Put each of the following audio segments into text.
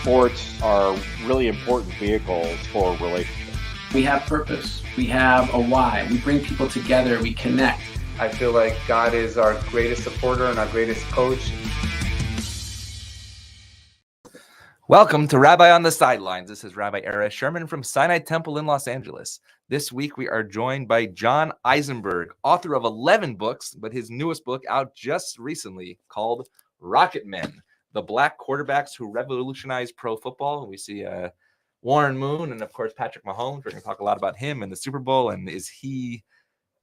sports are really important vehicles for relationships. We have purpose. We have a why. We bring people together. We connect. I feel like God is our greatest supporter and our greatest coach. Welcome to Rabbi on the Sidelines. This is Rabbi Sherman from Sinai Temple in Los Angeles. This week we are joined by John Eisenberg, author of 11 books, but his newest book out just recently called Rocket Men, the Black Quarterbacks Who Revolutionized Pro Football. We see Warren Moon and, of course, Patrick Mahomes. We're going to talk a lot about him and the Super Bowl, and is he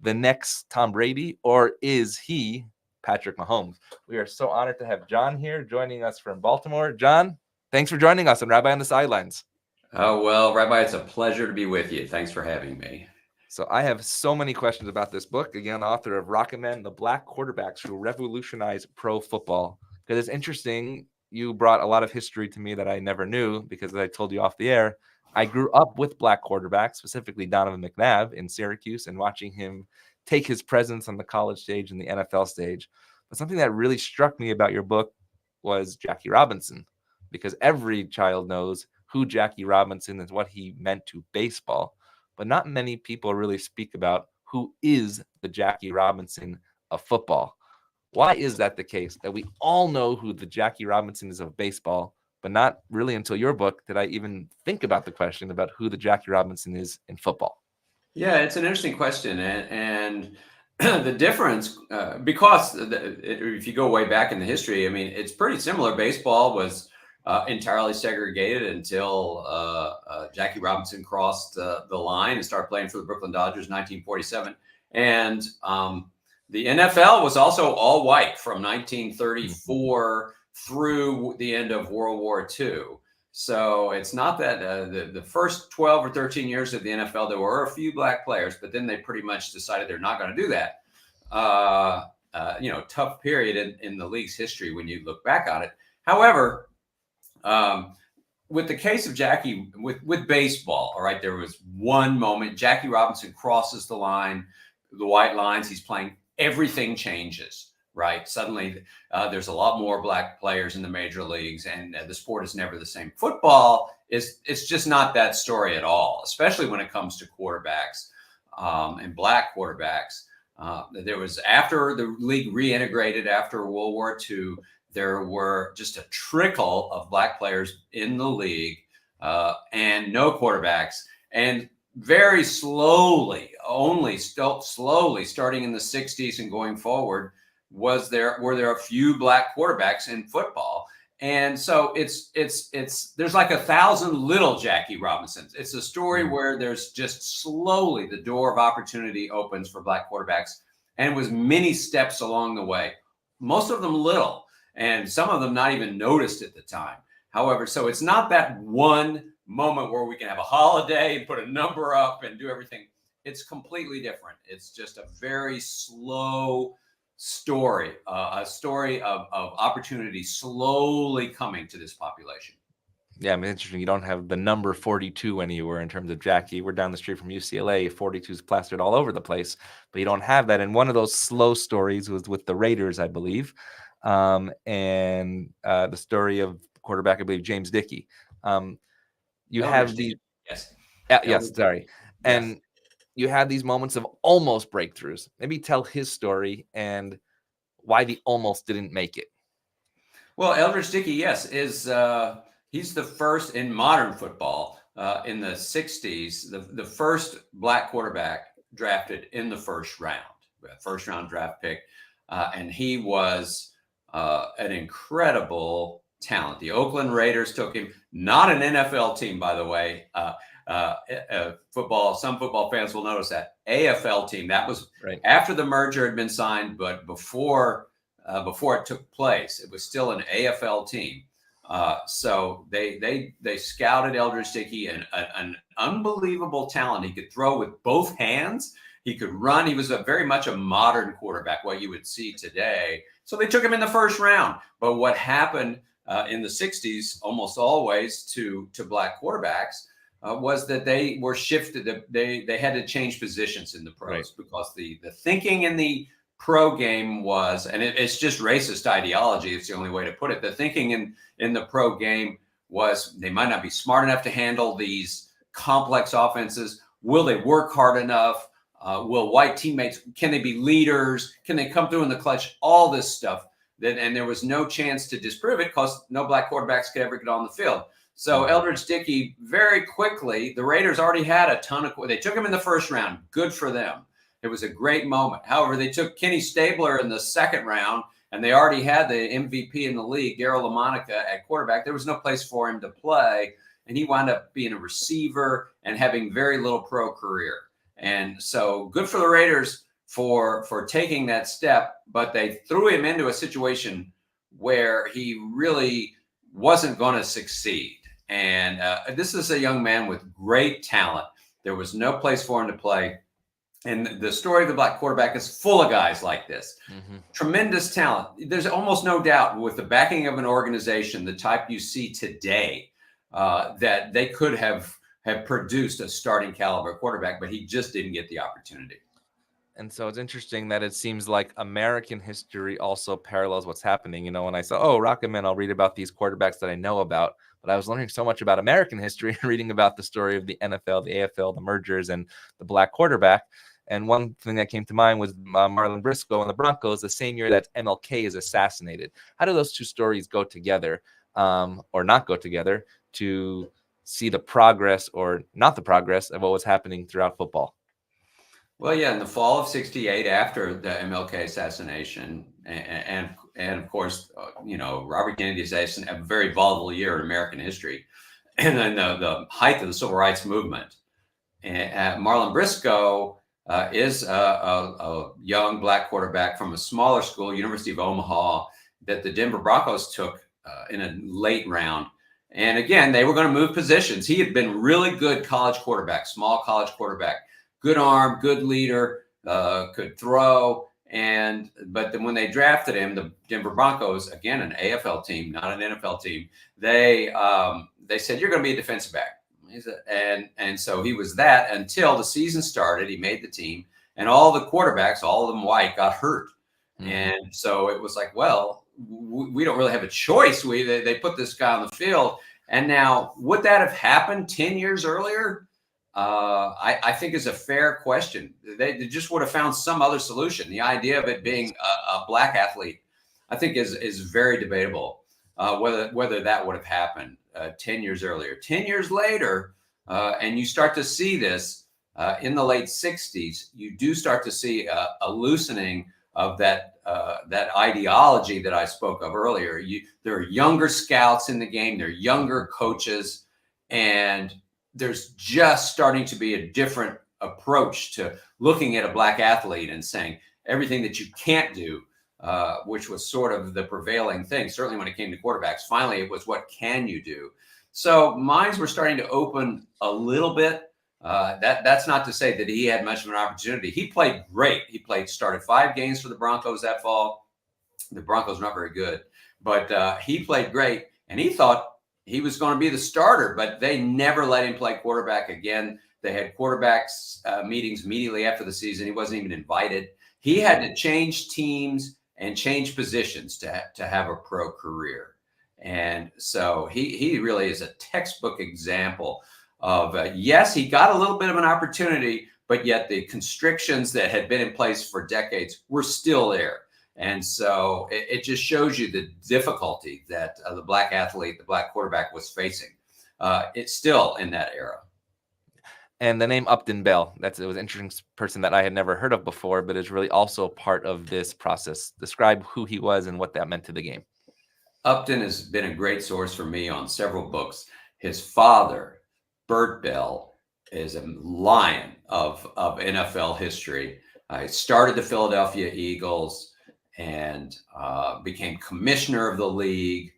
the next Tom Brady, or is he Patrick Mahomes? We are so honored to have John here joining us from Baltimore. John, thanks for joining us on Rabbi on the Sidelines. Oh, well, Rabbi, it's a pleasure to be with you. Thanks for having me. So I have so many questions about this book. Again, author of Rocket Men, the Black Quarterbacks Who Revolutionized Pro Football. Because it's interesting, you brought a lot of history to me that I never knew, because as I told you off the air, I grew up with black quarterbacks, specifically Donovan McNabb in Syracuse, and watching him take his presence on the college stage and the NFL stage. But something that really struck me about your book was Jackie Robinson, because every child knows who Jackie Robinson is, what he meant to baseball, but not many people really speak about who is the Jackie Robinson of football. Why is that the case, that we all know who the Jackie Robinson is of baseball, but not really until your book did I even think about the question about who the Jackie Robinson is in football? Yeah, it's an interesting question. And the difference, because if you go way back in the history, I mean, it's pretty similar. Baseball was entirely segregated until Jackie Robinson crossed the line and started playing for the Brooklyn Dodgers in 1947. And the NFL was also all white from 1934 through the end of World War II. So it's not that the first 12 or 13 years of the NFL, there were a few black players, but then they pretty much decided they're not going to do that. Tough period in the league's history when you look back on it. However, with the case of Jackie, with baseball, all right, there was one moment Jackie Robinson crosses the line, the white lines, he's playing, everything changes, right? Suddenly there's a lot more black players in the major leagues, and the sport is never the same. Football it's just not that story at all, especially when it comes to quarterbacks and black quarterbacks. There was, after the league reintegrated after World War II, there were just a trickle of black players in the league and no quarterbacks. And very slowly, slowly, starting in the 60s and going forward, were there a few black quarterbacks in football. And so there's like 1,000 little Jackie Robinsons. It's a story where there's just slowly the door of opportunity opens for black quarterbacks, and it was many steps along the way, most of them little, and some of them not even noticed at the time. However, so it's not that one moment where we can have a holiday and put a number up and do everything. It's completely different. It's just a very slow story, a story of opportunity slowly coming to this population. Yeah, I mean, interesting. You don't have the number 42 anywhere in terms of Jackie. We're down the street from UCLA. 42 is plastered all over the place, but you don't have that. And one of those slow stories was with the Raiders, I believe, and the story of quarterback, I believe, James Dickey. You have these, and you have these moments of almost breakthroughs. Maybe tell his story and why the almost didn't make it. Well, Eldridge Dickey, yes, he's the first in modern football in the 60s, the first black quarterback drafted in the first round draft pick, and he was an incredible talent. The Oakland Raiders took him, not an NFL team, by the way. Some football fans will notice that AFL team. That was right after the merger had been signed, but before it took place, it was still an AFL team. So they scouted Eldridge Dickey, an unbelievable talent. He could throw with both hands. He could run. He was very much a modern quarterback, what you would see today. So they took him in the first round. But what happened in the 60s, almost always to black quarterbacks, was that they were shifted. They had to change positions in the pros, because the thinking in the pro game was, and it's just racist ideology. It's the only way to put it. The thinking in the pro game was they might not be smart enough to handle these complex offenses. Will they work hard enough? Will white teammates, can they be leaders? Can they come through in the clutch? All this stuff. And there was no chance to disprove it because no black quarterbacks could ever get on the field. So Eldridge Dickey, very quickly, the Raiders already had a ton of, they took him in the first round. Good for them. It was a great moment. However, they took Kenny Stabler in the second round, and they already had the MVP in the league, Darryl LaMonica, at quarterback. There was no place for him to play, and he wound up being a receiver and having very little pro career. And so good for the Raiders for taking that step, but they threw him into a situation where he really wasn't going to succeed. And this is a young man with great talent. There was no place for him to play. And the story of the black quarterback is full of guys like this. Tremendous talent. There's almost no doubt with the backing of an organization, the type you see today, that they could have produced a starting caliber quarterback, but he just didn't get the opportunity. And so it's interesting that it seems like American history also parallels what's happening. You know, when I saw, oh, Rocketman, I'll read about these quarterbacks that I know about. But I was learning so much about American history, reading about the story of the NFL, the AFL, the mergers, and the black quarterback. And one thing that came to mind was Marlon Briscoe and the Broncos, the same year that MLK is assassinated. How do those two stories go together, or not go together, to see the progress or not the progress of what was happening throughout football? Well, yeah, in the fall of '68, after the MLK assassination, and of course, Robert Kennedy assassination, a very volatile year in American history, and then the height of the civil rights movement. And Marlon Briscoe is a young black quarterback from a smaller school, University of Omaha, that the Denver Broncos took in a late round. And again, they were going to move positions. He had been really good college quarterback, small college quarterback. Good arm, good leader, could throw. But then when they drafted him, the Denver Broncos, again, an AFL team, not an NFL team, they said, you're going to be a defensive back. And so he was that until the season started. He made the team, and all the quarterbacks, all of them white, got hurt. And so it was like, well, we don't really have a choice. They put this guy on the field. And now, would that have happened 10 years earlier? I think is a fair question. They just would have found some other solution. The idea of it being a black athlete, I think, is very debatable. Whether that would have happened 10 years earlier, 10 years later, and you start to see this in the late '60s. You do start to see a loosening of that ideology that I spoke of earlier. There are younger scouts in the game. There are younger coaches, and there's just starting to be a different approach to looking at a black athlete and saying everything that you can't do, which was sort of the prevailing thing, certainly when it came to quarterbacks. Finally, it was, what can you do? So minds were starting to open a little bit. That's not to say that he had much of an opportunity. He played great. He started 5 games for the Broncos that fall. The Broncos were not very good, but he played great, and he thought he was going to be the starter, but they never let him play quarterback again. They had quarterbacks meetings immediately after the season. He wasn't even invited. He had to change teams and change positions to have a pro career. And so he really is a textbook example of, yes, he got a little bit of an opportunity, but yet the constrictions that had been in place for decades were still there. And so it just shows you the difficulty that the black athlete, the black quarterback, was facing. It's still in that era. And the name Upton Bell, it was an interesting person that I had never heard of before, but is really also part of this process. Describe who he was and what that meant to the game. Upton has been a great source for me on several books. His father, Bert Bell, is a lion of NFL history. He started the Philadelphia Eagles and became commissioner of the league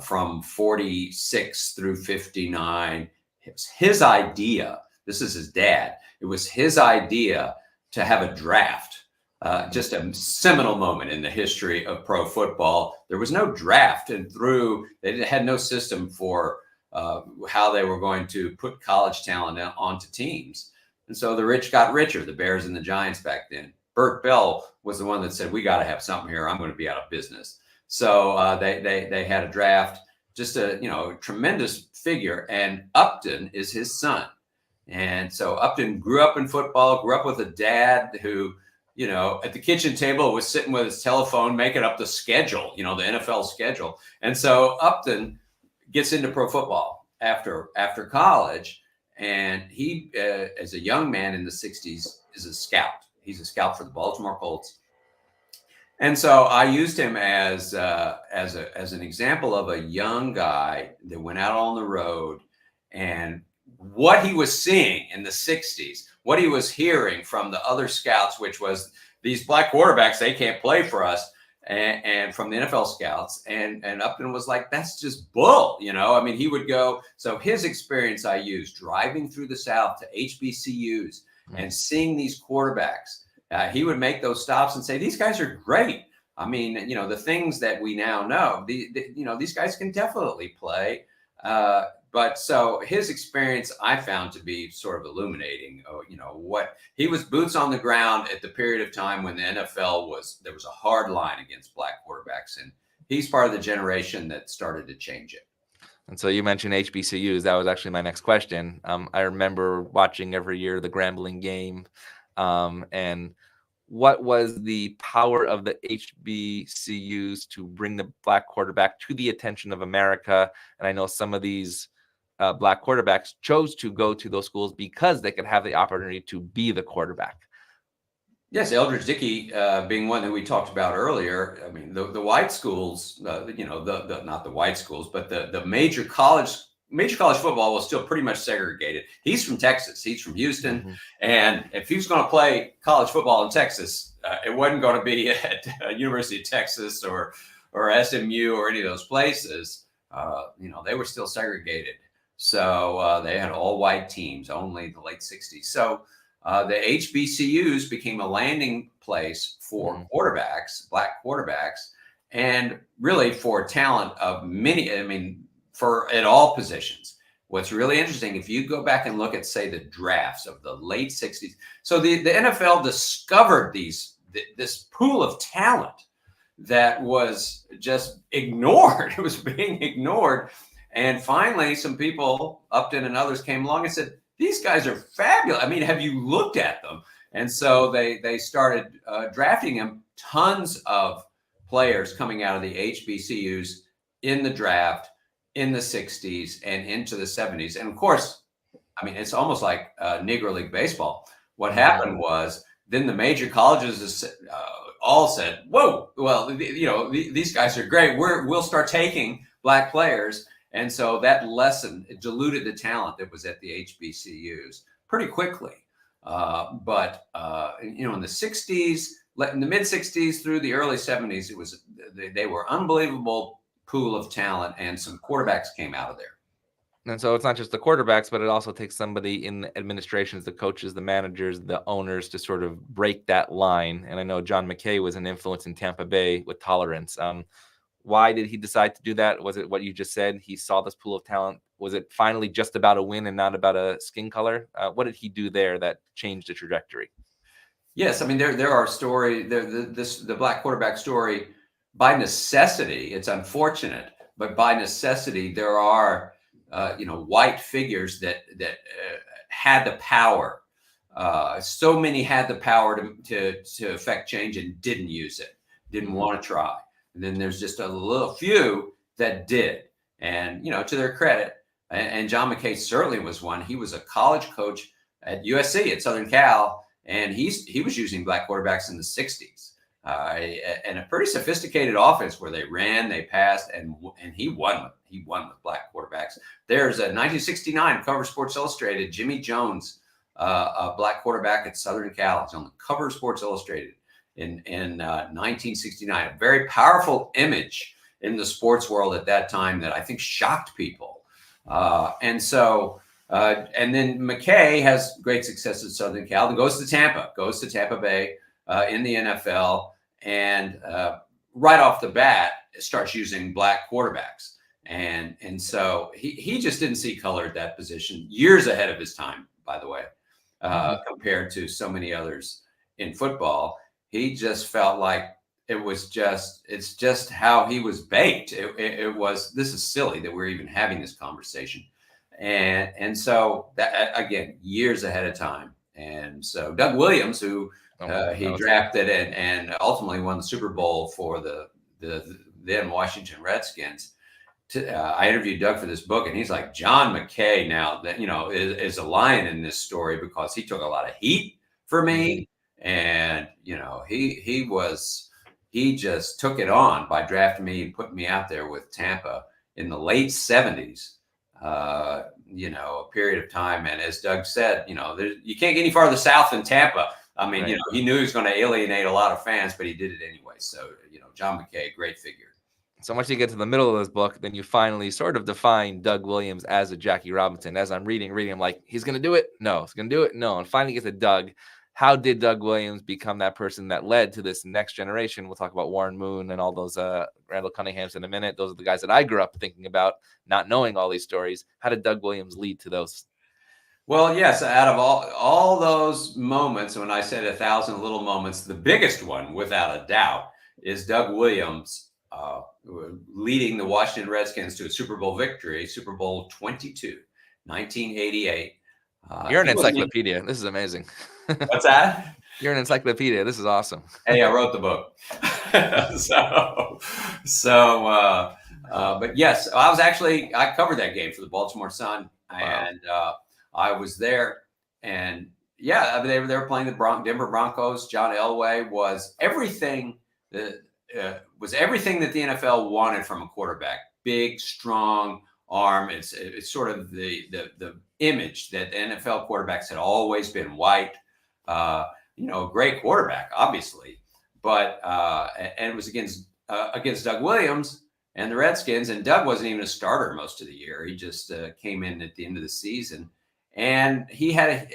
from 46 through 59. It was his idea. This is his dad. It was his idea to have a draft. Just a seminal moment in the history of pro football. There was no draft, and they had no system for how they were going to put college talent onto teams. And so the rich got richer, the Bears and the Giants back then. Bert Bell was the one that said, we got to have something here. I'm going to be out of business. So they had a draft. just a tremendous figure. And Upton is his son. And so Upton grew up in football, grew up with a dad who, at the kitchen table was sitting with his telephone, making up the schedule, the NFL schedule. And so Upton gets into pro football after college. And he, as a young man in the 60s, is a scout. He's a scout for the Baltimore Colts. And so I used him as an example of a young guy that went out on the road, and what he was seeing in the 60s, what he was hearing from the other scouts, which was these black quarterbacks, they can't play for us, and from the NFL scouts. And Upton was like, that's just bull, he would go. So his experience I used driving through the South to HBCUs and seeing these quarterbacks. He would make those stops and say, these guys are great. The things that we now know, these guys can definitely play. But so his experience I found to be sort of illuminating. What he was boots on the ground at the period of time when the NFL there was a hard line against black quarterbacks. And he's part of the generation that started to change it. And so you mentioned HBCUs. That was actually my next question. I remember watching every year the Grambling game. And what was the power of the HBCUs to bring the black quarterback to the attention of America? And I know some of these black quarterbacks chose to go to those schools because they could have the opportunity to be the quarterback. Yes, Eldridge Dickey being one that we talked about earlier. The white schools, not the white schools, but the major college football was still pretty much segregated. He's from Texas. He's from Houston. Mm-hmm. And if he was going to play college football in Texas, it wasn't going to be at University of Texas or SMU or any of those places. They were still segregated. So they had all white teams, only the late 60s. So the HBCUs became a landing place for quarterbacks, black quarterbacks, and really for talent of many, for at all positions. What's really interesting, if you go back and look at, say, the drafts of the late 60s, so the NFL discovered this pool of talent that was just ignored. It was being ignored. And finally, some people, Upton and others, came along and said, these guys are fabulous. Have you looked at them? And so they started drafting them. Tons of players coming out of the HBCUs in the draft in the 60s and into the 70s. And of course, it's almost like Negro League baseball. What happened was then the major colleges all said, whoa, well, these guys are great. We'll start taking black players. And so that it diluted the talent that was at the HBCUs pretty quickly. But in the 60s, in the mid 60s through the early 70s, they were unbelievable pool of talent, and some quarterbacks came out of there. And so it's not just the quarterbacks, but it also takes somebody in the administrations, the coaches, the managers, the owners to sort of break that line. And I know John McKay was an influence in Tampa Bay with tolerance. Why did he decide to do that? Was it what you just said? He saw this pool of talent. Was it finally just about a win and not about a skin color? What did he do there that changed the trajectory? Yes, there are stories. The black quarterback story. By necessity, it's unfortunate, but by necessity, there are white figures that had the power. So many had the power to affect change and didn't use it, didn't want to try. And then there's just a little few that did. And, to their credit, and John McKay certainly was one. He was a college coach at USC at Southern Cal, and he was using black quarterbacks in the 60s. And a pretty sophisticated offense where they ran, they passed, and he won with black quarterbacks. There's a 1969 cover of Sports Illustrated, Jimmy Jones, a black quarterback at Southern Cal. It's on the cover of Sports Illustrated in 1969. A very powerful image in the sports world at that time that I think shocked people. And then McKay has great success at Southern Cal and goes to Tampa Bay in the NFL, and right off the bat starts using black quarterbacks. And so he just didn't see color at that position, years ahead of his time, by the way, compared to so many others in football. He just felt like it's just how he was baked. It was, this is silly that we're even having this conversation. And so that, again, years ahead of time. And so Doug Williams, who he drafted and ultimately won the Super Bowl for the then Washington Redskins. I interviewed Doug for this book, and he's like, John McKay now that, is a lion in this story because he took a lot of heat for me. And, he just took it on by drafting me and putting me out there with Tampa in the late 70s, a period of time. And as Doug said, you can't get any farther south than Tampa. I mean, Right. He knew he was going to alienate a lot of fans, but he did it anyway. So, John McKay, great figure. So once you get to the middle of this book, then you finally sort of define Doug Williams as a Jackie Robinson. As I'm reading, I'm like, he's going to do it? No. He's going to do it? No. And finally get to Doug. How did Doug Williams become that person that led to this next generation? We'll talk about Warren Moon and all those Randall Cunninghams in a minute. Those are the guys that I grew up thinking about, not knowing all these stories. How did Doug Williams lead to those? Well, yes, out of all those moments, when I said 1,000 little moments, the biggest one, without a doubt, is Doug Williams leading the Washington Redskins to a Super Bowl victory, Super Bowl 22, 1988. You're an encyclopedia. This is amazing. What's that? You're an encyclopedia. This is awesome. Hey, I wrote the book. But yes, I covered that game for the Baltimore Sun. Wow. And I was there. And yeah, they were playing the Denver Broncos. John Elway was everything that the NFL wanted from a quarterback. Big, strong arm. It's sort of the image that NFL quarterbacks had always been. White, a great quarterback, obviously, but and it was against Doug Williams and the Redskins, and Doug wasn't even a starter most of the year. He just came in at the end of the season, and he had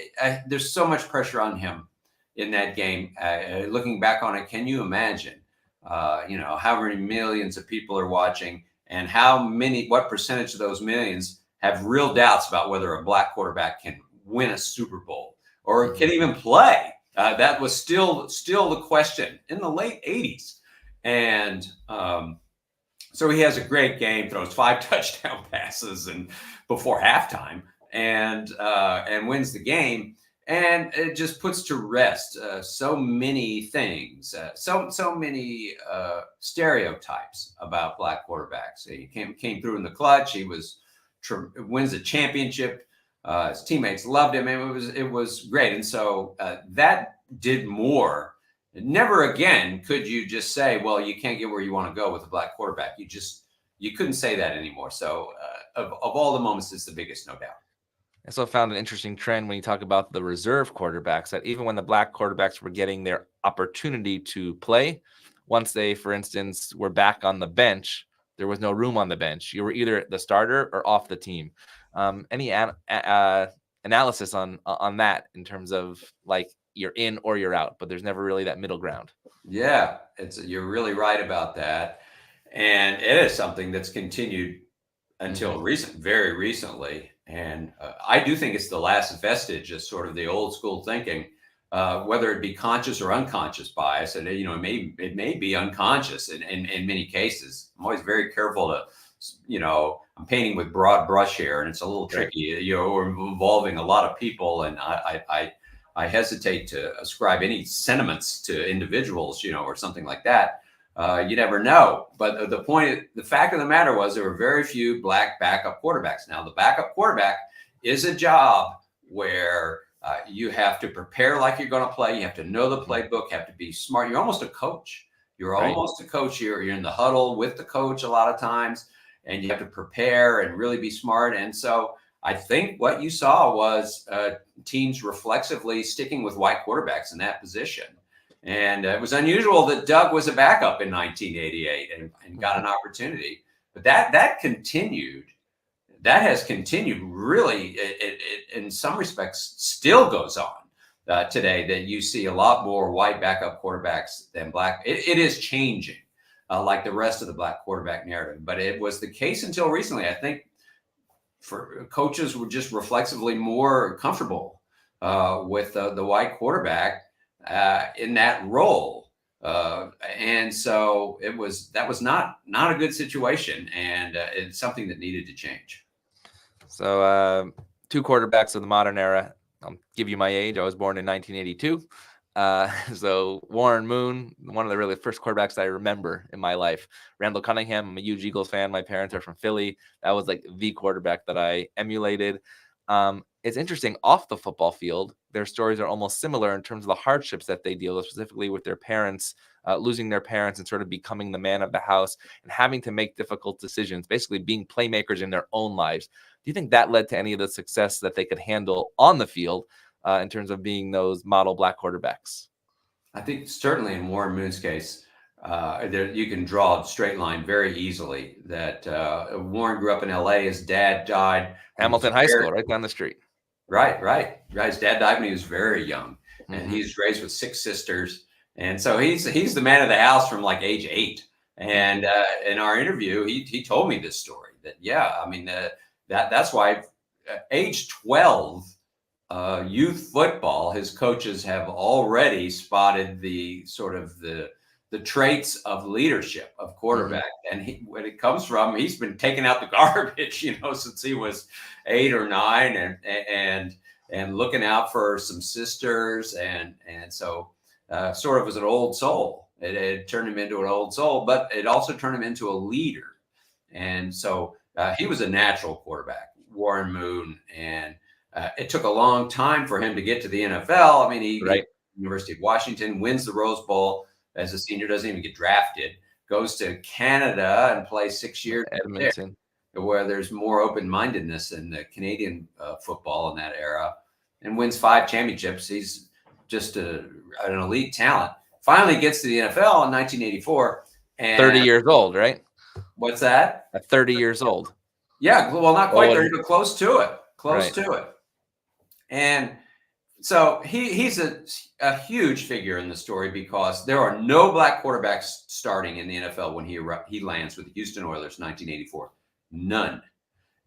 there's so much pressure on him in that game. Looking back on it, can you imagine? How many millions of people are watching, and what percentage of those millions have real doubts about whether a black quarterback can win a Super Bowl or can even play. That was still the question in the late 80s. And so he has a great game, throws 5 touchdown passes and before halftime and wins the game. And it just puts to rest so many things, so many stereotypes about black quarterbacks. He came through in the clutch. He wins a championship. His teammates loved him. It was great. And so that did more. Never again could you just say, well, you can't get where you want to go with a black quarterback. You couldn't say that anymore. So of all the moments, it's the biggest, no doubt. I also found an interesting trend when you talk about the reserve quarterbacks, that even when the black quarterbacks were getting their opportunity to play, once they, for instance, were back on the bench, there was no room on the bench. You were either the starter or off the team. Any analysis on that in terms of like you're in or you're out, but there's never really that middle ground? Yeah, you're really right about that. And it is something that's continued until very recently. And I do think it's the last vestige of sort of the old school thinking, whether it be conscious or unconscious bias. And, it may be unconscious in many cases. I'm always very careful to, I'm painting with broad brush here, and it's a little tricky. We're involving a lot of people, and I hesitate to ascribe any sentiments to individuals, or something like that. You never know. But the fact of the matter was there were very few black backup quarterbacks. Now, the backup quarterback is a job where you have to prepare like you're going to play. You have to know the playbook, have to be smart. You're almost a coach. You're in the huddle with the coach a lot of times, and you have to prepare and really be smart. And so I think what you saw was teams reflexively sticking with white quarterbacks in that position. And it was unusual that Doug was a backup in 1988 and got an opportunity. But that continued. That has continued really. It in some respects still goes on today, that you see a lot more white backup quarterbacks than black. It is changing like the rest of the black quarterback narrative. But it was the case until recently. I think for coaches were just reflexively more comfortable with the white quarterback in that role. And so that was not a good situation, and it's something that needed to change. So two quarterbacks of the modern era. I'll give you my age. I was born in 1982. So Warren Moon, one of the really first quarterbacks that I remember in my life. Randall Cunningham, I'm a huge Eagles fan. My parents are from Philly. That was like the quarterback that I emulated. It's interesting, off the football field, their stories are almost similar in terms of the hardships that they deal with, specifically with their parents, losing their parents and sort of becoming the man of the house and having to make difficult decisions, basically being playmakers in their own lives. Do you think that led to any of the success that they could handle on the field in terms of being those model black quarterbacks? I think certainly in Warren Moon's case, you can draw a straight line very easily. That Warren grew up in LA. His dad died. Hamilton High School, right down the street. Right. His dad died when he was very young, and Mm-hmm. he's raised with 6 sisters. And so he's the man of the house from like age 8. And in our interview, he told me this story that, I mean, that's why age 12, youth football, his coaches have already spotted the sort of the traits of leadership of quarterback. Mm-hmm. And when it comes from, he's been taking out the garbage, since he was 8 or 9, and looking out for some sisters. And so sort of was an old soul. It turned him into an old soul, but it also turned him into a leader. And so he was a natural quarterback, Warren Moon. And it took a long time for him to get to the NFL. I mean, he University of Washington, wins the Rose Bowl as a senior, doesn't even get drafted, goes to Canada and plays 6 years Edmonton, where there's more open-mindedness in the Canadian football in that era, and wins 5 championships. He's just an elite talent. Finally gets to the NFL in 1984. And 30 years old, right? What's that? At 30 years old. Yeah, well, not quite 30, but close to it. To it. And so he's a huge figure in the story, because there are no black quarterbacks starting in the NFL when he lands with the Houston Oilers in 1984. None.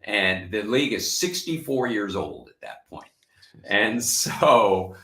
And the league is 64 years old at that point. And so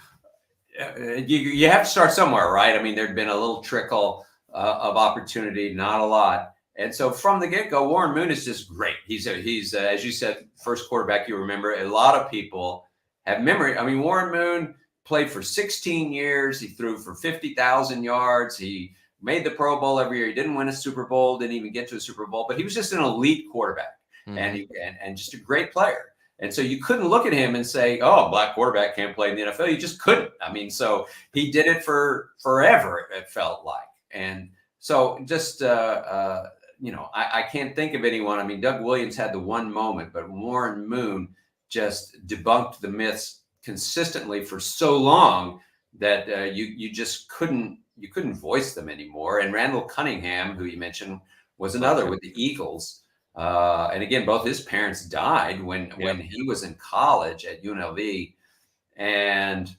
you have to start somewhere, right? I mean, there'd been a little trickle of opportunity, not a lot. And so from the get-go, Warren Moon is just great. He's as you said, first quarterback you remember. A lot of people have memory. I mean, Warren Moon played for 16 years. He threw for 50,000 yards. He made the Pro Bowl every year. He didn't win a Super Bowl, didn't even get to a Super Bowl, but he was just an elite quarterback, and just a great player. And so you couldn't look at him and say, oh, a black quarterback can't play in the NFL. You just couldn't. I mean, so he did it for forever, it felt like. And so just, I can't think of anyone. I mean, Doug Williams had the one moment, but Warren Moon just debunked the myths consistently for so long that you just couldn't voice them anymore. And Randall Cunningham, who you mentioned, was another with the Eagles. And again, both his parents died when he was in college at UNLV. And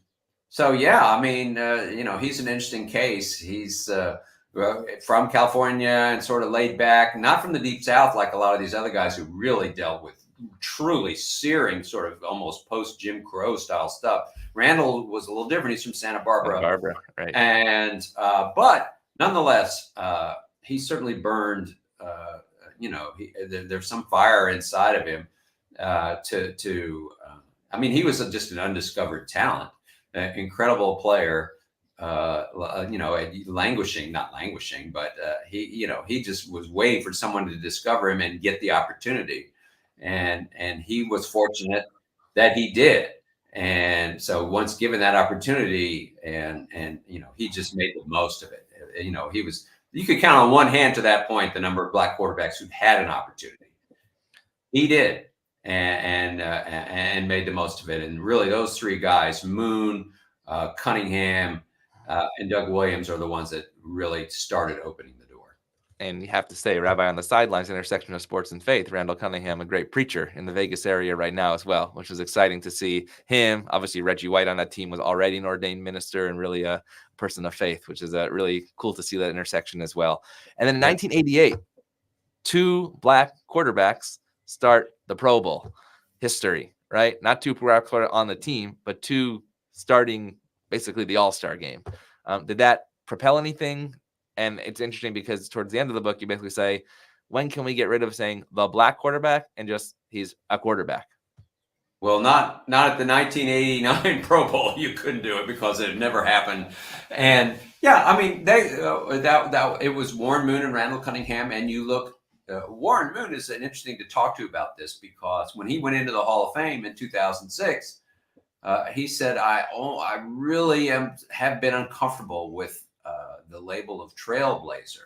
so, I mean, he's an interesting case. He's from California and sort of laid back, not from the deep South like a lot of these other guys who really dealt with truly searing, sort of almost post Jim Crow style stuff. Randall was a little different. He's from Santa Barbara, right? And but nonetheless, he certainly burned. There's some fire inside of him. I mean, he was just an undiscovered talent, an incredible player. Languishing, but he just was waiting for someone to discover him and get the opportunity. And he was fortunate that he did. And so once given that opportunity, and he just made the most of it. You could count on one hand to that point the number of black quarterbacks who've had an opportunity. He did, and made the most of it. And really, those 3 guys, Moon, Cunningham, and Doug Williams, are the ones that really started opening the door. And you have to say, Rabbi, on the sidelines, intersection of sports and faith, Randall Cunningham, a great preacher in the Vegas area right now as well, which is exciting to see him. Obviously, Reggie White on that team was already an ordained minister and really a person of faith, which is really cool to see that intersection as well. And then in 1988, 2 black quarterbacks start the Pro Bowl history, right? Not 2 black quarterbacks on the team, but 2 starting basically the All-Star game. Did that propel anything. And it's interesting because towards the end of the book, you basically say, when can we get rid of saying the black quarterback and just he's a quarterback? Well, not at the 1989 Pro Bowl. You couldn't do it because it had never happened. And yeah, I mean, it was Warren Moon and Randall Cunningham. And you look, Warren Moon is an interesting to talk to about this, because when he went into the Hall of Fame in 2006, he said, I really have been uncomfortable with the label of trailblazer,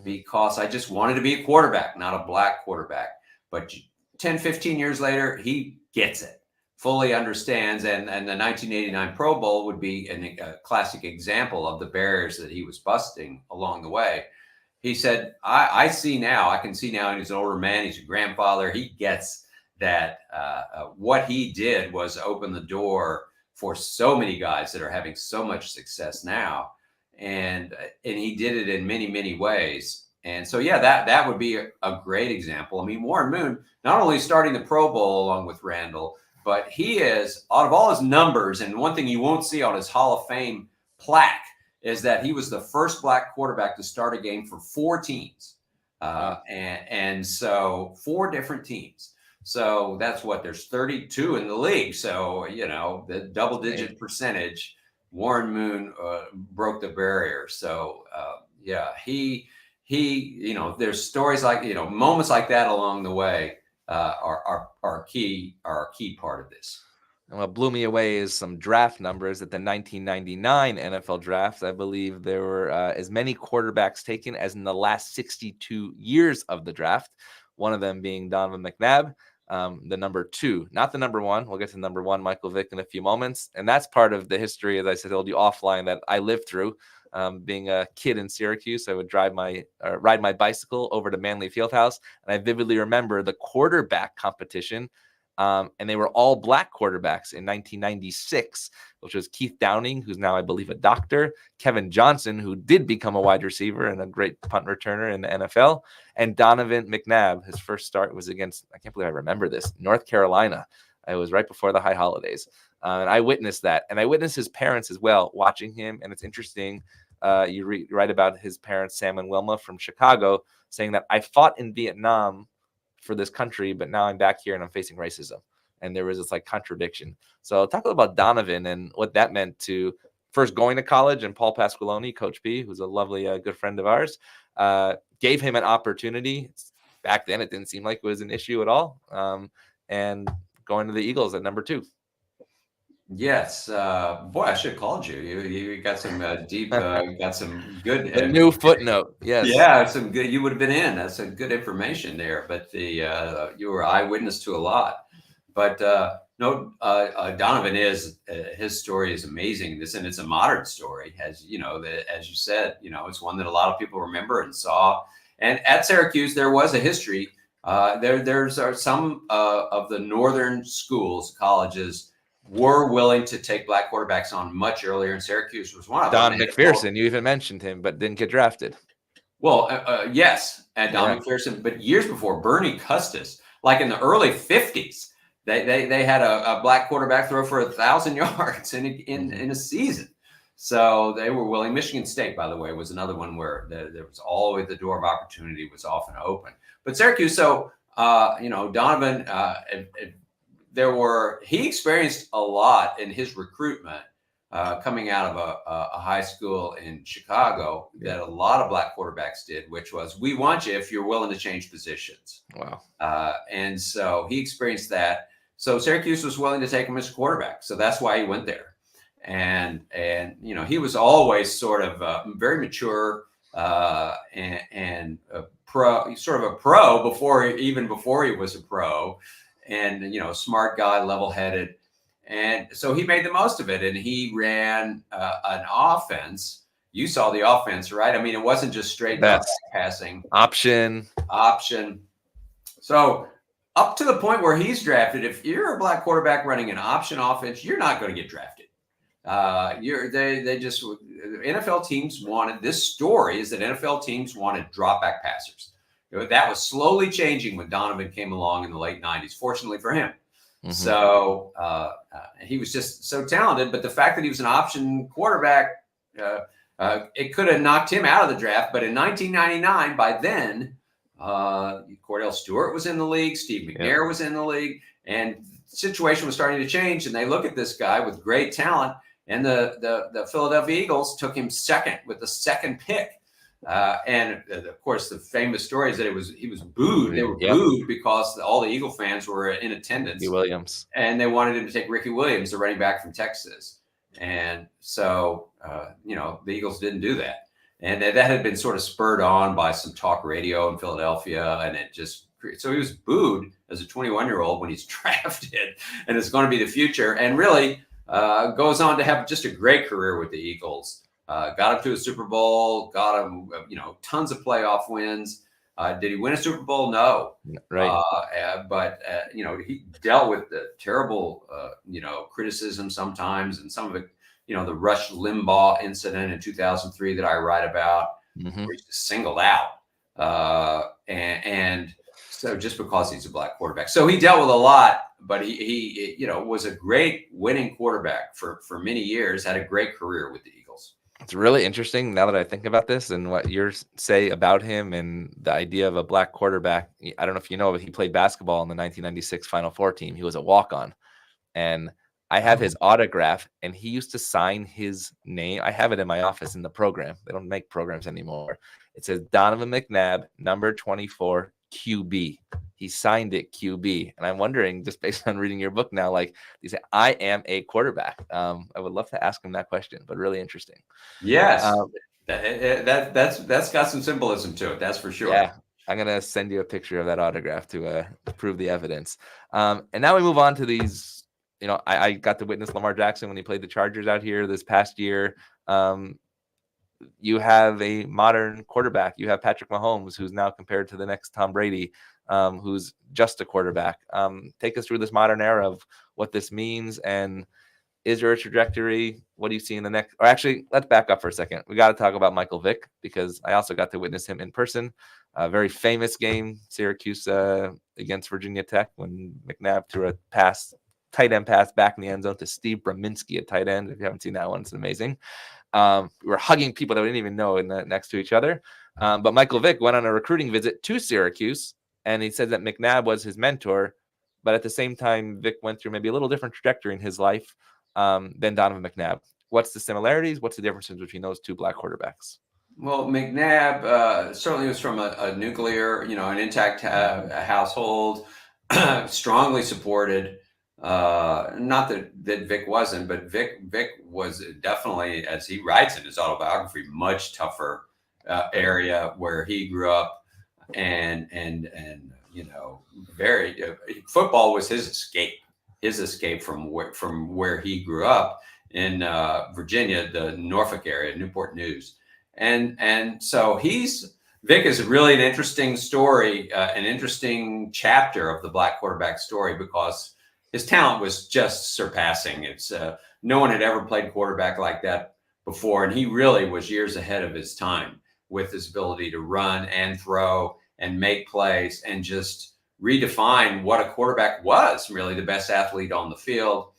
because I just wanted to be a quarterback, not a black quarterback. But 10, 15 years later, he gets it, fully understands. And the 1989 Pro Bowl would be a classic example of the barriers that he was busting along the way. He said, I see now, I can see now, and he's an older man, he's a grandfather. He gets that what he did was open the door for so many guys that are having so much success now. And he did it in many, many ways. And so, yeah, that would be a great example. I mean, Warren Moon, not only starting the Pro Bowl along with Randall, but he is, out of all his numbers, and one thing you won't see on his Hall of Fame plaque is that he was the first black quarterback to start a game for 4 teams. And so 4 different teams. So that's what, there's 32 in the league. So, the double-digit percentage, Warren Moon broke the barrier. So, he there's stories like, moments like that along the way are a key part of this. And what blew me away is some draft numbers at the 1999 NFL draft. I believe there were as many quarterbacks taken as in the last 62 years of the draft. One of them being Donovan McNabb, the number 2, not the number 1. We'll get to number 1, Michael Vick, in a few moments. And that's part of the history, as I told you offline, that I lived through. Being a kid in Syracuse, I would ride my bicycle over to Manley Fieldhouse, and I vividly remember the quarterback competition. And they were all black quarterbacks in 1996, which was Keith Downing, who's now, I believe, a doctor, Kevin Johnson, who did become a wide receiver and a great punt returner in the NFL, and Donovan McNabb. His first start was against, I can't believe I remember this, North Carolina. It was right before the high holidays. And I witnessed that. And I witnessed his parents as well, watching him. And it's interesting. You write about his parents, Sam and Wilma from Chicago, saying that I fought in Vietnam for this country, but now I'm back here and I'm facing racism. And there was this contradiction. So talk about Donovan and what that meant to first going to college, and Paul Pasqualoni, Coach P, who's a lovely good friend of ours, gave him an opportunity. Back then, it didn't seem like it was an issue at all. And going to the Eagles at number 2. Yes, boy, I should have called you. You got some deep, got some good. A new footnote. Yes. Yeah, some good. You would have been in. That's some good information there. But you were eyewitness to a lot. But Donovan is his story is amazing. And it's a modern story, as you said. It's one that a lot of people remember and saw. And at Syracuse, there was a history. There's some of the northern schools, colleges, were willing to take black quarterbacks on much earlier, and Syracuse was one of them. Don McPherson, you even mentioned him, but didn't get drafted. Well, yes, and Don McPherson, but years before, Bernie Custis, like in the early 50s, they had a black quarterback throw for 1,000 yards in a season. So they were willing. Michigan State, by the way, was another one where there was always the door of opportunity was often open. But Syracuse, so Donovan, he experienced a lot in his recruitment coming out of a high school in Chicago that a lot of black quarterbacks did, which was, we want you if you're willing to change positions. Wow. And so he experienced that. So Syracuse was willing to take him as a quarterback. So that's why he went there. And he was always sort of very mature and a pro, sort of a pro before he was a pro. And, smart guy, level-headed. And so he made the most of it. And he ran an offense. You saw the offense, right? I mean, it wasn't just straight passing. Option. So up to the point where he's drafted, if you're a black quarterback running an option offense, you're not going to get drafted. NFL teams wanted, this story is that NFL teams wanted drop back passers. That was slowly changing when Donovan came along in the late 90s, fortunately for him. Mm-hmm. So he was just so talented. But the fact that he was an option quarterback, It could have knocked him out of the draft, but in 1999, by then, Cordell Stewart was in the league, Steve McNair was in the league, and the situation was starting to change. And they look at this guy with great talent, and the Philadelphia Eagles took him second with the second pick. And of course, the famous story is that he was booed. They were booed because all the Eagle fans were in attendance. Ricky Williams. And they wanted him to take Ricky Williams, the running back from Texas. And so, the Eagles didn't do that. And that had been sort of spurred on by some talk radio in Philadelphia. And so he was booed as a 21-year-old when he's drafted, and it's going to be the future. And really goes on to have just a great career with the Eagles. Got him to a Super Bowl, got him, tons of playoff wins. Did he win a Super Bowl? No. Right. But he dealt with the terrible, criticism sometimes, and some of it, the Rush Limbaugh incident in 2003 that I write about, where he's just singled out. And so just because he's a black quarterback. So he dealt with a lot, but he was a great winning quarterback for many years, had a great career with the Eagles. It's really interesting now that I think about this and what you say about him and the idea of a black quarterback. I don't know if you know, but he played basketball in the 1996 Final Four team. He was a walk-on, and I have his autograph, and he used to sign his name. I have it in my office in the program. They don't make programs anymore. It says Donovan McNabb, number 24, QB. He signed it QB. And I'm wondering, just based on reading your book now, like you say, I am a quarterback. I would love to ask him that question, but really interesting. Yes. That's got some symbolism to it. That's for sure. Yeah. I'm going to send you a picture of that autograph to prove the evidence. And now we move on to these, I got to witness Lamar Jackson when he played the Chargers out here this past year. You have a modern quarterback. You have Patrick Mahomes, who's now compared to the next Tom Brady, who's just a quarterback. Take us through this modern era of what this means, and is there a trajectory? What do you see in the next? Or actually, let's back up for a second. We got to talk about Michael Vick, because I also got to witness him in person. A very famous game, Syracuse against Virginia Tech, when McNabb threw a tight end pass back in the end zone to Steve Braminski, a tight end. If you haven't seen that one, it's amazing. We were hugging people that we didn't even know next to each other. But Michael Vick went on a recruiting visit to Syracuse, and he said that McNabb was his mentor. But at the same time, Vick went through maybe a little different trajectory in his life than Donovan McNabb. What's the similarities? What's the differences between those two black quarterbacks? Well, McNabb certainly was from a nuclear, an intact household, strongly supported. Not that Vic wasn't, but Vic was definitely, as he writes in his autobiography, much tougher area where he grew up, and very football was his escape from where he grew up in Virginia, the Norfolk area, Newport News, and so Vic is really an interesting story, an interesting chapter of the black quarterback story, because his talent was just surpassing. It's no one had ever played quarterback like that before, and he really was years ahead of his time with his ability to run and throw and make plays and just redefine what a quarterback was, really the best athlete on the field,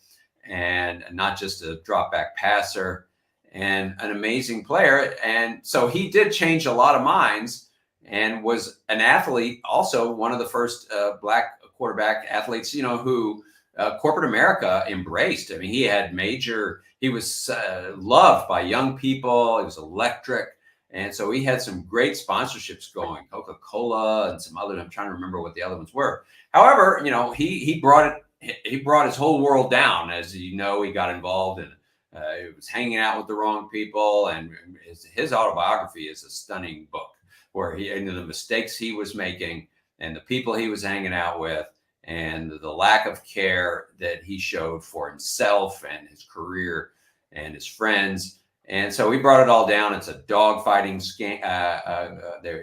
and not just a drop back passer, and an amazing player. And so he did change a lot of minds, and was an athlete, also one of the first black quarterback athletes, who corporate America embraced. I mean, he was loved by young people. He was electric. And so he had some great sponsorships going, Coca-Cola and some other, I'm trying to remember what the other ones were. However, he brought his whole world down. As he got involved in, he was hanging out with the wrong people. And his autobiography is a stunning book, where the mistakes he was making and the people he was hanging out with, and the lack of care that he showed for himself and his career and his friends. And so he brought it all down. It's a dogfighting scam.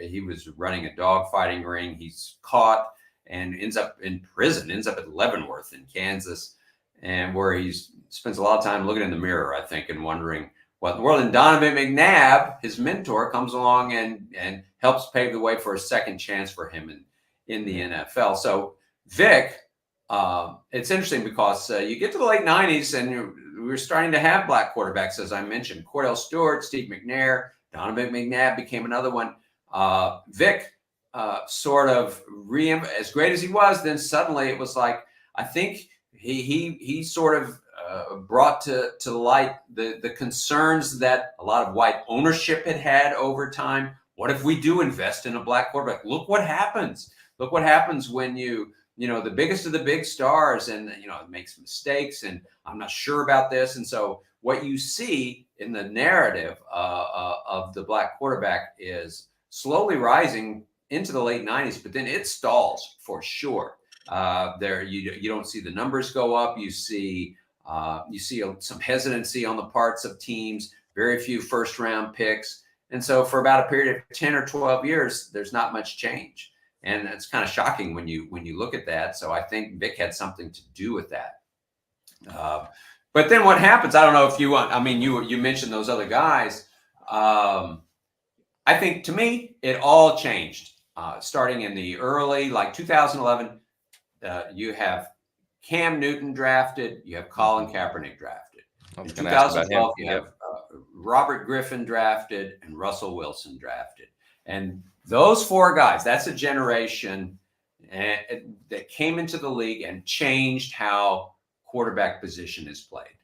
He was running a dogfighting ring. He's caught and ends up in prison, ends up at Leavenworth in Kansas, and where he spends a lot of time looking in the mirror, I think, and wondering what in the world. And Donovan McNabb, his mentor, comes along and helps pave the way for a second chance for him in the NFL. So Vic, it's interesting because you get to the late 90s, and were starting to have black quarterbacks, as I mentioned. Cordell Stewart, Steve McNair, Donovan McNabb became another one. Vic sort of as great as he was, then suddenly it was like, I think he sort of brought to light the concerns that a lot of white ownership had over time. What if we do invest in a black quarterback? Look what happens. Look what happens when the biggest of the big stars and, it makes mistakes, and I'm not sure about this. And so what you see in the narrative of the black quarterback is slowly rising into the late 90s, but then it stalls for sure. You don't see the numbers go up. You see some hesitancy on the parts of teams, very few first round picks. And so for about a period of 10 or 12 years, there's not much change. And it's kind of shocking when you look at that. So I think Vic had something to do with that. But then what happens? I don't know if you want. I mean, you mentioned those other guys. I think to me, it all changed starting in the early 2011. You have Cam Newton drafted. You have Colin Kaepernick drafted. In 2012, you have Robert Griffin drafted and Russell Wilson drafted. And those four guys, that's a generation that came into the league and changed how quarterback position is played.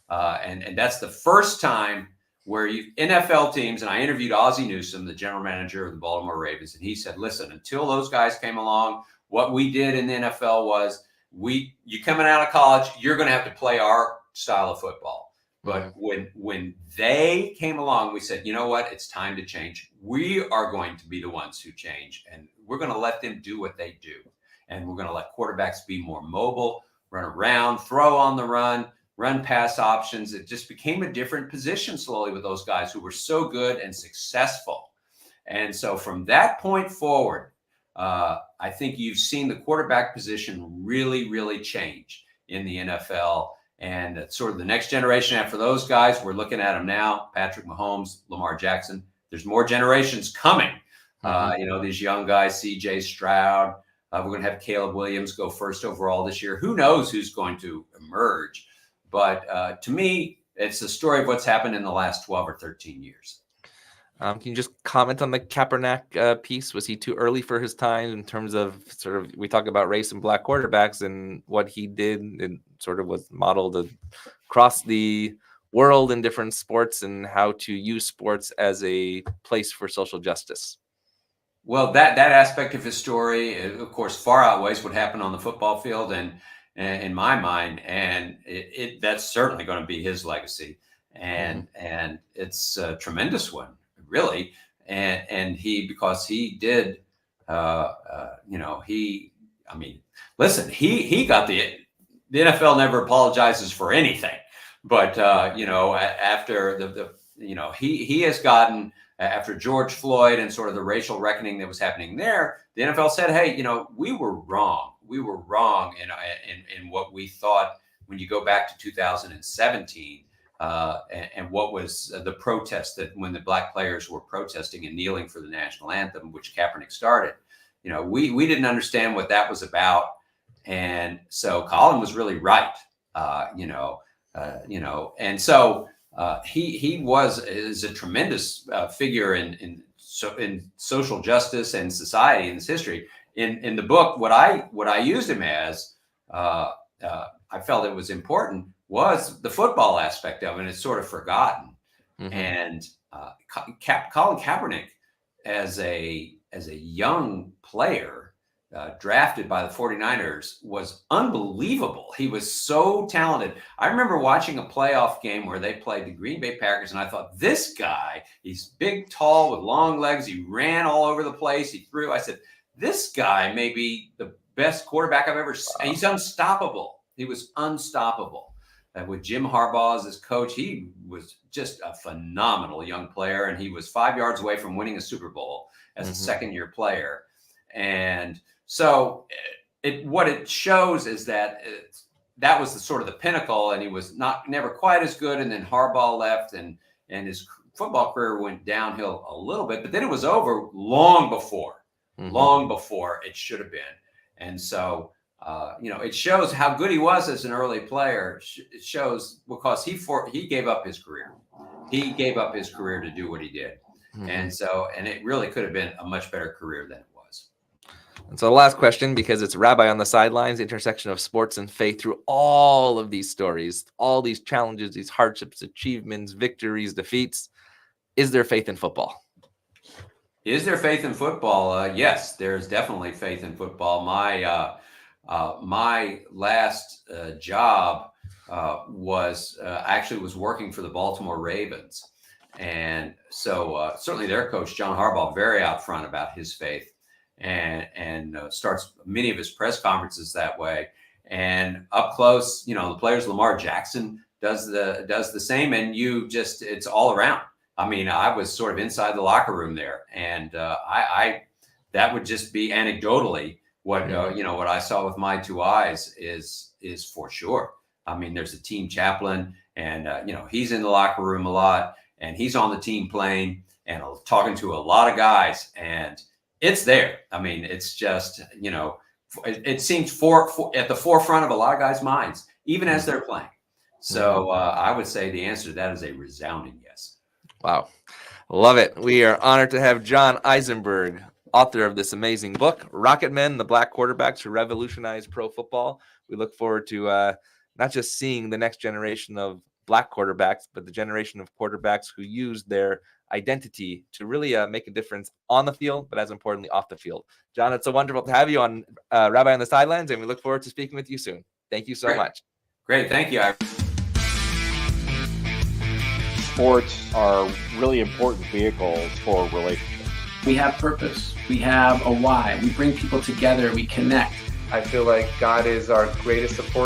And that's the first time where NFL teams, and I interviewed Ozzie Newsome, the general manager of the Baltimore Ravens, and he said, listen, until those guys came along, what we did in the NFL was you coming out of college, you're going to have to play our style of football. But when they came along, we said, you know what? It's time to change. We are going to be the ones who change, and we're going to let them do what they do. And we're going to let quarterbacks be more mobile, run around, throw on the run pass options. It just became a different position slowly with those guys who were so good and successful. And so from that point forward, I think you've seen the quarterback position really, really change in the NFL. And sort of the next generation after those guys, we're looking at them now, Patrick Mahomes, Lamar Jackson. There's more generations coming. These young guys, CJ Stroud. We're going to have Caleb Williams go first overall this year. Who knows who's going to emerge? But to me, it's the story of what's happened in the last 12 or 13 years. Can you just comment on the Kaepernick piece? Was he too early for his time in terms of we talk about race and black quarterbacks, and what he did and sort of was modeled across the world in different sports, and how to use sports as a place for social justice? Well, that aspect of his story, of course, far outweighs what happened on the football field, and in my mind, and that's certainly going to be his legacy, and it's a tremendous one. Really, and because he did, listen, he got the NFL never apologizes for anything, but after he has gotten, after George Floyd and sort of the racial reckoning that was happening there, the NFL said, hey, we were wrong. We were wrong in what we thought when you go back to 2017. And what was the protest that when the black players were protesting and kneeling for the national anthem, which Kaepernick started, we didn't understand what that was about. And so Colin was really right, and so he is a tremendous figure in social justice and society in this history. In the book, what I used him as, I felt it was important, was the football aspect of it, and it's sort of forgotten. And Colin Kaepernick, as a young player drafted by the 49ers, was unbelievable. He was so talented. I remember watching a playoff game where they played the Green Bay Packers, and I thought, this guy, he's big, tall, with long legs. He ran all over the place. He threw. I said, this guy may be the best quarterback I've ever seen. He's unstoppable. He was unstoppable. With Jim Harbaugh as his coach, he was just a phenomenal young player, and he was 5 yards away from winning a Super Bowl as a second-year player. And so what it shows is that that was the sort of the pinnacle, and he was never quite as good. And then Harbaugh left, and his football career went downhill a little bit, but then it was over long before it should have been. And so it shows how good he was as an early player. It shows because he gave up his career. He gave up his career to do what he did. And it really could have been a much better career than it was. And so the last question, because it's Rabbi on the Sidelines, intersection of sports and faith through all of these stories, all these challenges, these hardships, achievements, victories, defeats. Is there faith in football? Is there faith in football? Yes, there's definitely faith in football. My last job was working for the Baltimore Ravens. And so certainly their coach, John Harbaugh, very out front about his faith and starts many of his press conferences that way. And up close, the players, Lamar Jackson does the same. And it's all around. I mean, I was sort of inside the locker room there. And that would just be anecdotally what I saw with my two eyes is for sure. I mean, there's a team chaplain and, he's in the locker room a lot. And he's on the team plane and talking to a lot of guys, and it's there. I mean, it's just, it seems at the forefront of a lot of guys' minds, even as they're playing. So I would say the answer to that is a resounding yes. Wow. Love it. We are honored to have John Eisenberg, author of this amazing book, Rocket Men, the Black Quarterbacks Who Revolutionized Pro Football. We look forward to not just seeing the next generation of Black quarterbacks, but the generation of quarterbacks who use their identity to really make a difference on the field, but as importantly, off the field. John, it's so wonderful to have you on Rabbi on the Sidelines, and we look forward to speaking with you soon. Thank you so much. Great. Thank you. Sports are really important vehicles for relationships. We have purpose. We have a why. We bring people together. We connect. I feel like God is our greatest supporter.